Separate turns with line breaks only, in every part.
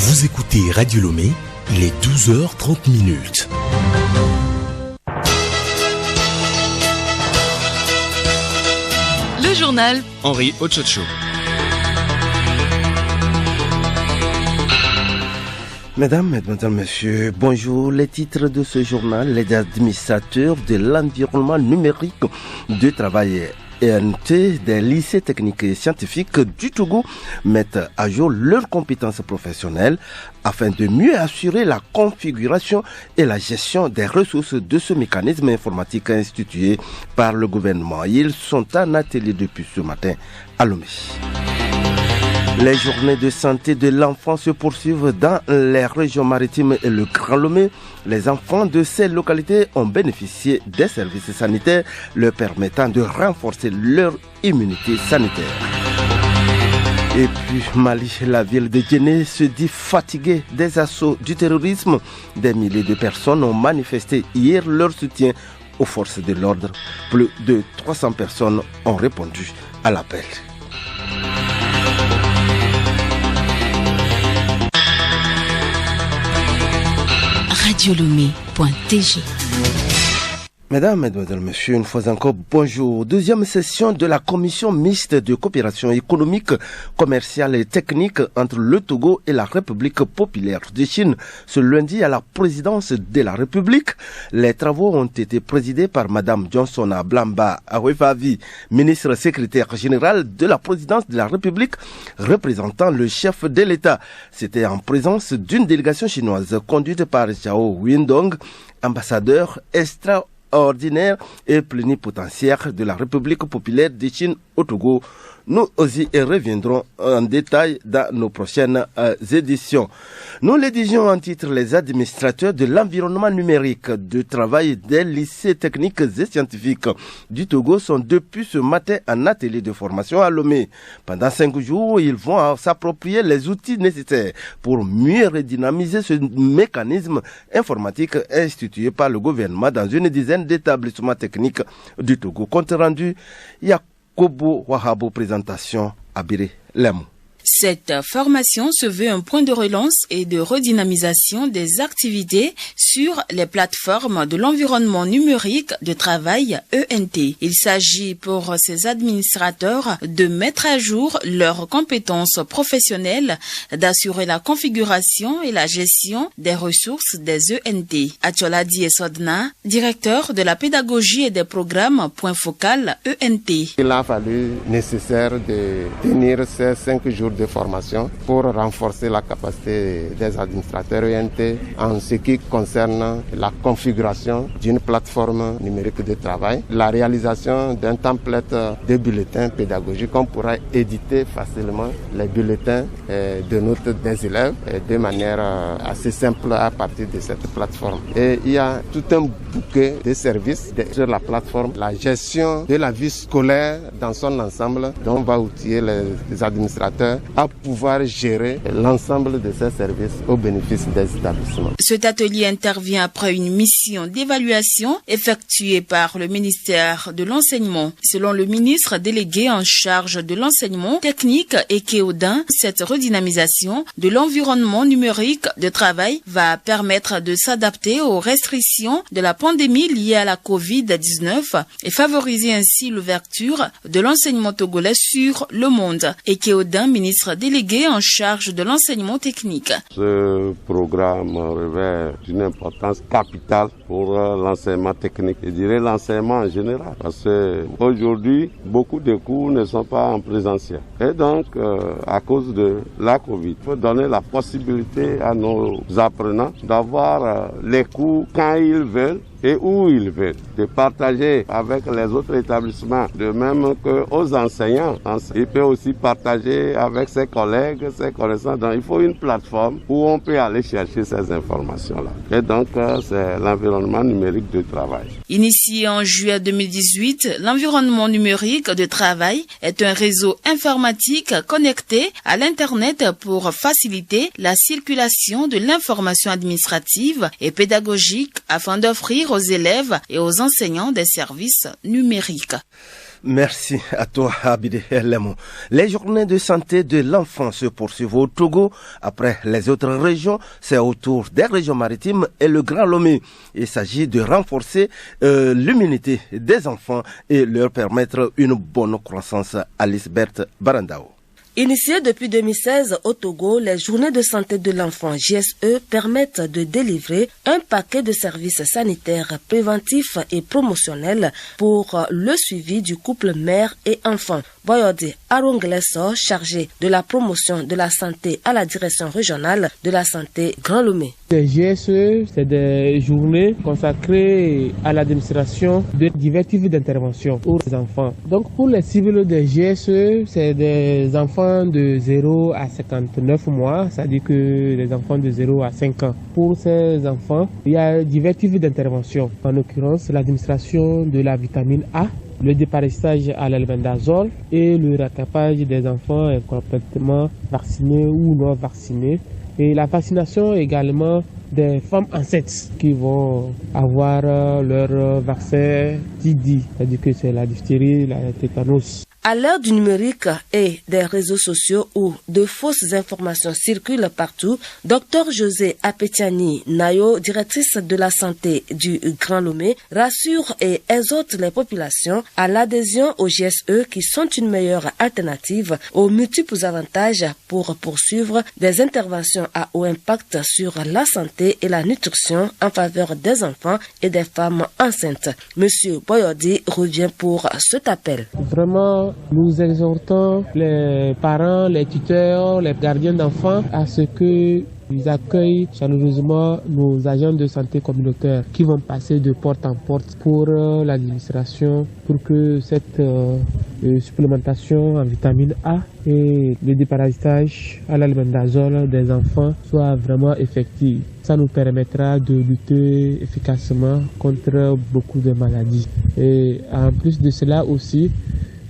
Vous écoutez Radio Lomé, il est 12h30.
Le journal
Henri Ochocho.
Mesdames, Mesdemoiselles, Messieurs, bonjour. Les titres de ce journal, les administrateurs de l'environnement numérique de travail ENT des lycées techniques et scientifiques du Togo mettent à jour leurs compétences professionnelles afin de mieux assurer la configuration et la gestion des ressources de ce mécanisme informatique institué par le gouvernement. Ils sont en atelier depuis ce matin à Lomé. Les journées de santé de l'enfant se poursuivent dans les régions maritimes et le Grand Lomé. Les enfants de ces localités ont bénéficié des services sanitaires leur permettant de renforcer leur immunité sanitaire. Et puis Mali, la ville de Djenné se dit fatiguée des assauts du terrorisme. Des milliers de personnes ont manifesté hier leur soutien aux forces de l'ordre. Plus de 300 personnes ont répondu à l'appel.
radiolomé.tg.
Mesdames, Mesdemoiselles, Messieurs, une fois encore, bonjour. Deuxième session de la commission mixte de coopération économique, commerciale et technique entre le Togo et la République populaire de Chine. Ce lundi, à la présidence de la République, les travaux ont été présidés par Madame Johnsona Blamba Awefavi, ministre secrétaire générale de la présidence de la République, représentant le chef de l'État. C'était en présence d'une délégation chinoise conduite par Zhao Windong, ambassadeur extraordinaire et plénipotentiaire de la République populaire de Chine au Togo. Nous aussi y reviendrons en détail dans nos prochaines éditions. Nous l'éditions en titre les administrateurs de l'environnement numérique de travail des lycées techniques et scientifiques du Togo sont depuis ce matin en atelier de formation à Lomé. Pendant 5 jours, ils vont s'approprier les outils nécessaires pour mieux redynamiser ce mécanisme informatique institué par le gouvernement dans une dizaine d'établissements techniques du Togo. Compte rendu, Kobo Wahabo, présentation Abiré Lemou.
Cette formation se veut un point de relance et de redynamisation des activités sur les plateformes de l'environnement numérique de travail ENT. Il s'agit pour ces administrateurs de mettre à jour leurs compétences professionnelles, d'assurer la configuration et la gestion des ressources des ENT. Atiola Diesodna, directeur de la pédagogie et des programmes point focal ENT.
Il a fallu nécessaire de tenir ces 5 jours de formation pour renforcer la capacité des administrateurs ENT en ce qui concerne la configuration d'une plateforme numérique de travail, la réalisation d'un template de bulletins pédagogiques. On pourra éditer facilement les bulletins de notes des élèves de manière assez simple à partir de cette plateforme. Et il y a tout un bouquet de services sur la plateforme, la gestion de la vie scolaire dans son ensemble, dont on va outiller les administrateurs à pouvoir gérer l'ensemble de ces services au bénéfice des établissements.
Cet atelier intervient après une mission d'évaluation effectuée par le ministère de l'Enseignement. Selon le ministre délégué en charge de l'enseignement technique Eke Odin, cette redynamisation de l'environnement numérique de travail va permettre de s'adapter aux restrictions de la pandémie liée à la Covid-19 et favoriser ainsi l'ouverture de l'enseignement togolais sur le monde. Eke Odin, ministre délégué en charge de l'enseignement technique.
Ce programme revêt une importance capitale pour l'enseignement technique. Je dirais l'enseignement en général. Parce qu'aujourd'hui, beaucoup de cours ne sont pas en présentiel. Et donc, à cause de la Covid, il faut donner la possibilité à nos apprenants d'avoir les cours quand ils veulent et où ils veulent, de partager avec les autres établissements, de même qu'aux enseignants. Il peut aussi partager avec ses collègues, ses connaissances. Donc il faut une plateforme où on peut aller chercher ces informations-là. Et donc c'est l'environnement numérique de travail.
Initié en juillet 2018, l'environnement numérique de travail est un réseau informatique connecté à l'Internet pour faciliter la circulation de l'information administrative et pédagogique afin d'offrir aux élèves et aux enseignants des services numériques.
Merci à toi, Abidé Lemon. Les journées de santé de l'enfant se poursuivent au Togo. Après les autres régions, c'est au tour des régions maritimes et le Grand Lomé. Il s'agit de renforcer l'immunité des enfants et leur permettre une bonne croissance. Alice Berthe Barandao.
Initiées depuis 2016 au Togo, les journées de santé de l'enfant JSE permettent de délivrer un paquet de services sanitaires préventifs et promotionnels pour le suivi du couple mère et enfant. Boyode Arongleso, chargé de la promotion de la santé à la direction régionale de la santé Grand Lomé.
Les GSE, c'est des journées consacrées à l'administration de divers types d'interventions pour les enfants. Donc pour les cibles des GSE, c'est des enfants de 0 à 59 mois, c'est-à-dire que les enfants de 0 à 5 ans. Pour ces enfants, il y a divers types d'interventions. En l'occurrence, l'administration de la vitamine A, le déparastage à l'albendazole et le rattrapage des enfants incomplètement vaccinés ou non vaccinés. Et la vaccination également des femmes enceintes qui vont avoir leur vaccin TD, c'est-à-dire que c'est la diphtérie, la tétanos.
À l'ère du numérique et des réseaux sociaux où de fausses informations circulent partout, Dr José Apetiani Nayo, directrice de la santé du Grand Lomé, rassure et exhorte les populations à l'adhésion aux GSE qui sont une meilleure alternative aux multiples avantages pour poursuivre des interventions à haut impact sur la santé et la nutrition en faveur des enfants et des femmes enceintes. Monsieur Boyodi revient pour cet appel.
Vraiment, nous exhortons les parents, les tuteurs, les gardiens d'enfants à ce qu'ils accueillent chaleureusement nos agents de santé communautaire qui vont passer de porte en porte pour l'administration, pour que cette supplémentation en vitamine A et le déparasitage à l'albendazole des enfants soit vraiment effective. Ça nous permettra de lutter efficacement contre beaucoup de maladies. Et en plus de cela aussi,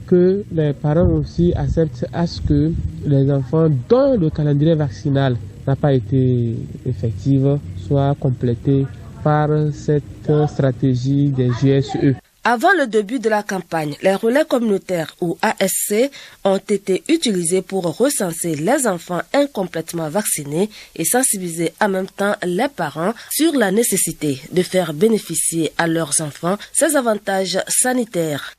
que les parents aussi acceptent à ce que les enfants dont le calendrier vaccinal n'a pas été effectif soient complétés par cette stratégie des GSE.
Avant le début de la campagne, les relais communautaires ou ASC ont été utilisés pour recenser les enfants incomplètement vaccinés et sensibiliser en même temps les parents sur la nécessité de faire bénéficier à leurs enfants ces avantages sanitaires.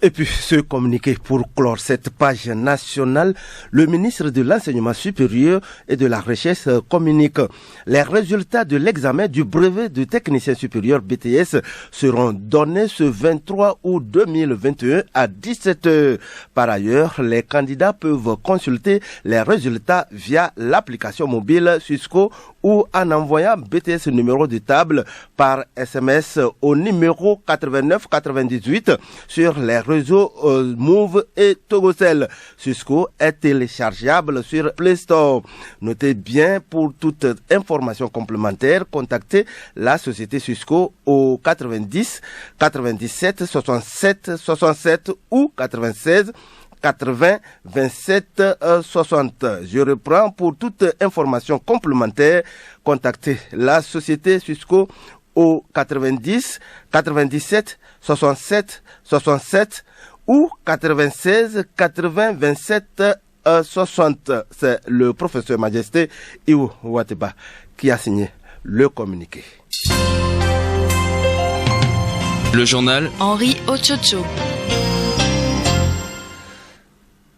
Et puis, ce communiqué pour clore cette page nationale, le ministre de l'Enseignement supérieur et de la Recherche communique. Les résultats de l'examen du brevet de technicien supérieur BTS seront donnés ce 23 août 2021 à 17h. Par ailleurs, les candidats peuvent consulter les résultats via l'application mobile Susco ou en envoyant BTS numéro de table par SMS au numéro 8998 sur les réseaux Move et Togocel. Susco est téléchargeable sur Play Store. Notez bien, pour toute information complémentaire, contactez la société Susco au 90 97 67 67 ou 96 80 27 60. Je reprends, pour toute information complémentaire, contactez la société Susco au 90 97 67 67 ou 96 80 27 60. C'est le professeur Majesté Iou Wateba qui a signé le communiqué.
Le journal
Henri Ochocho.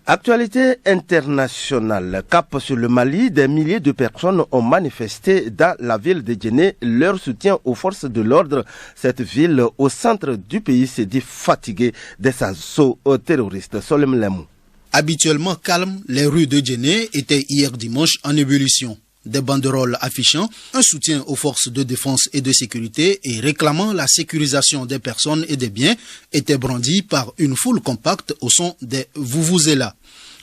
Actualité internationale. Cap sur le Mali, des milliers de personnes ont manifesté dans la ville de Djenné leur soutien aux forces de l'ordre. Cette ville au centre du pays s'est dit fatiguée des assauts terroristes. Solem Lemou.
Habituellement calmes, les rues de Djenné étaient hier dimanche en ébullition. Des banderoles affichant un soutien aux forces de défense et de sécurité et réclamant la sécurisation des personnes et des biens étaient brandies par une foule compacte au son des vuvuzela.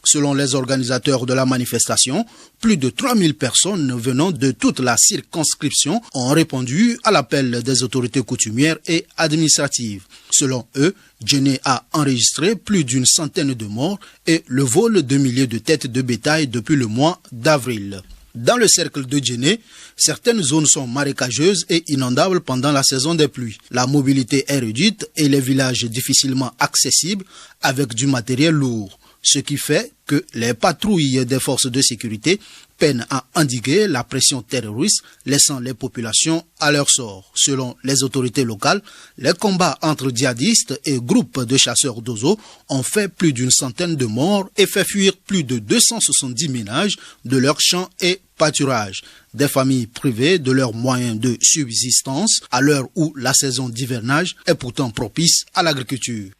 Selon les organisateurs de la manifestation, plus de 3000 personnes venant de toute la circonscription ont répondu à l'appel des autorités coutumières et administratives. Selon eux, Djenné a enregistré plus d'une centaine de morts et le vol de milliers de têtes de bétail depuis le mois d'avril. Dans le cercle de Djenné, certaines zones sont marécageuses et inondables pendant la saison des pluies. La mobilité est réduite et les villages difficilement accessibles avec du matériel lourd. Ce qui fait que les patrouilles des forces de sécurité peinent à endiguer la pression terroriste, laissant les populations à leur sort. Selon les autorités locales, les combats entre djihadistes et groupes de chasseurs d'oiseaux ont fait plus d'une centaine de morts et fait fuir plus de 270 ménages de leurs champs et pâturages. Des familles privées de leurs moyens de subsistance à l'heure où la saison d'hivernage est pourtant propice à l'agriculture.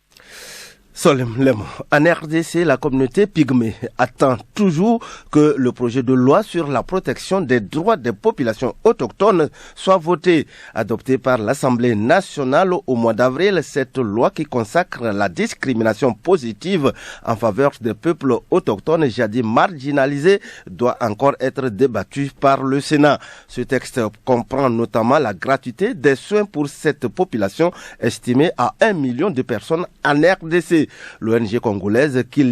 En RDC, la communauté pygmée attend toujours que le projet de loi sur la protection des droits des populations autochtones soit voté. Adopté par l'Assemblée nationale au mois d'avril, cette loi qui consacre la discrimination positive en faveur des peuples autochtones jadis marginalisés doit encore être débattue par le Sénat. Ce texte comprend notamment la gratuité des soins pour cette population estimée à 1 million de personnes en RDC. L'ONG congolaise qui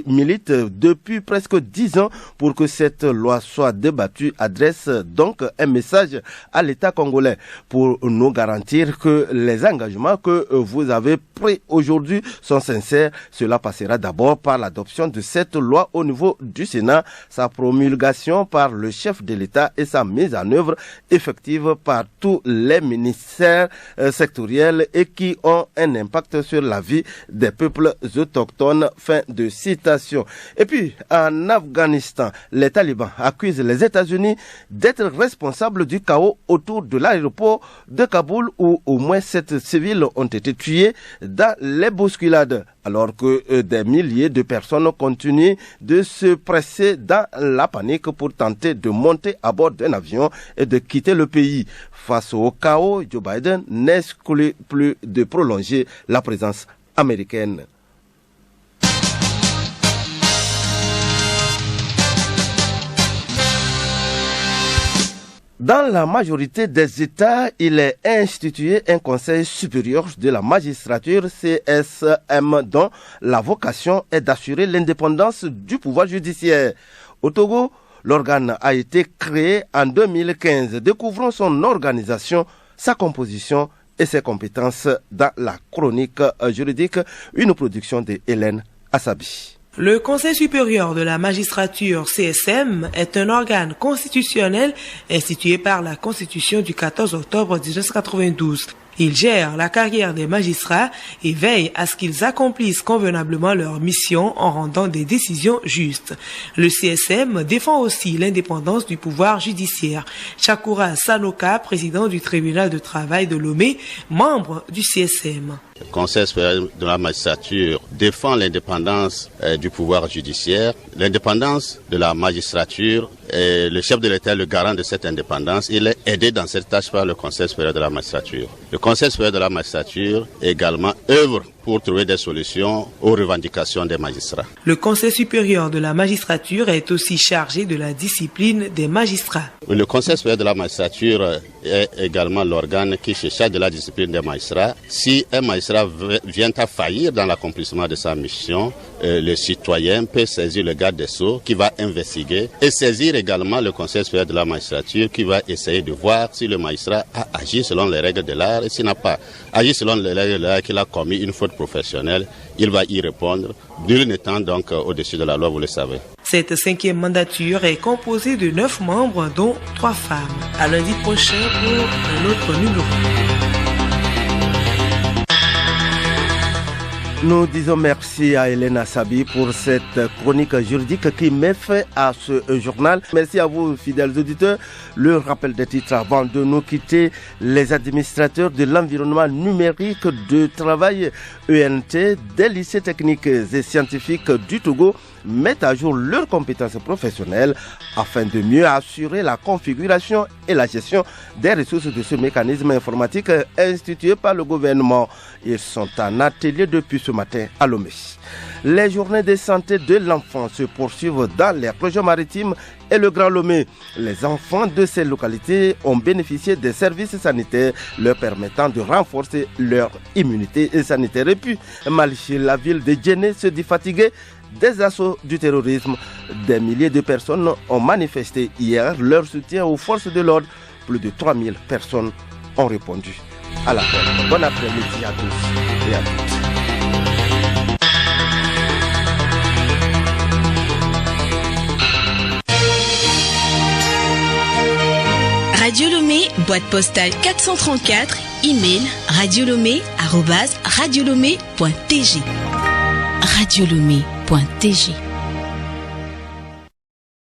milite depuis presque 10 ans pour que cette loi soit débattue adresse donc un message à l'État congolais pour nous garantir que les engagements que vous avez pris aujourd'hui sont sincères. Cela passera d'abord par l'adoption de cette loi au niveau du Sénat, sa promulgation par le chef de l'État et sa mise en œuvre effective par tous les ministères sectoriels et qui ont un impact sur la vie des peuples autochtones. Fin de citation. Et puis, en Afghanistan, les talibans accusent les États-Unis d'être responsables du chaos autour de l'aéroport de Kaboul où au moins 7 civils ont été tués dans les bousculades, alors que des milliers de personnes continuent de se presser dans la panique pour tenter de monter à bord d'un avion et de quitter le pays. Face au chaos, Joe Biden n'exclut plus de prolonger la présence américaine. Dans la majorité des États, il est institué un Conseil supérieur de la magistrature, CSM, dont la vocation est d'assurer l'indépendance du pouvoir judiciaire. Au Togo, l'organe a été créé en 2015. Découvrons son organisation, sa composition et ses compétences dans la chronique juridique, une production de Hélène Assabi.
Le Conseil supérieur de la magistrature CSM est un organe constitutionnel institué par la Constitution du 14 octobre 1992. Il gère la carrière des magistrats et veille à ce qu'ils accomplissent convenablement leur mission en rendant des décisions justes. Le CSM défend aussi l'indépendance du pouvoir judiciaire. Chakura Sanoka, président du tribunal de travail de Lomé, membre du CSM.
Le Conseil supérieur de la magistrature défend l'indépendance du pouvoir judiciaire, l'indépendance de la magistrature. Et le chef de l'État est le garant de cette indépendance. Il est aidé dans cette tâche par le Conseil supérieur de la magistrature. Le Conseil supérieur de la magistrature également œuvre pour trouver des solutions aux revendications des magistrats.
Le Conseil supérieur de la magistrature est aussi chargé de la discipline des magistrats.
Le Conseil supérieur de la magistrature est également l'organe qui se charge de la discipline des magistrats. Si un magistrat vient à faillir dans l'accomplissement de sa mission, le citoyen peut saisir le garde des Sceaux qui va investiguer et saisir également le Conseil supérieur de la magistrature qui va essayer de voir si le magistrat a agi selon les règles de l'art et s'il n'a pas agi selon les règles de l'art, qu'il a commis une faute professionnelle, il va y répondre, nul n'étant donc au-dessus de la loi, vous le savez.
Cette 5e mandature est composée de 9 membres, dont 3 femmes. À lundi prochain pour un autre numéro.
Nous disons merci à Hélène Assabi pour cette chronique juridique qui met fin à ce journal. Merci à vous, fidèles auditeurs. Le rappel des titres avant de nous quitter. Les administrateurs de l'environnement numérique de travail ENT des lycées techniques et scientifiques du Togo mettent à jour leurs compétences professionnelles afin de mieux assurer la configuration et la gestion des ressources de ce mécanisme informatique institué par le gouvernement. Ils sont en atelier depuis ce matin à Lomé. Les journées de santé de l'enfant se poursuivent dans les régions maritimes et le Grand Lomé. Les enfants de ces localités ont bénéficié des services sanitaires leur permettant de renforcer leur immunité sanitaire. Et puis, Malichi, la ville de Djenné se dit fatiguée des assauts du terrorisme. Des milliers de personnes ont manifesté hier leur soutien aux forces de l'ordre. Plus de 3000 personnes ont répondu à l'appel. Bon après-midi à tous et à toutes.
Radio Lomé, boîte postale 434, email radiolomé@radiolomé.tg. radiolomé.tg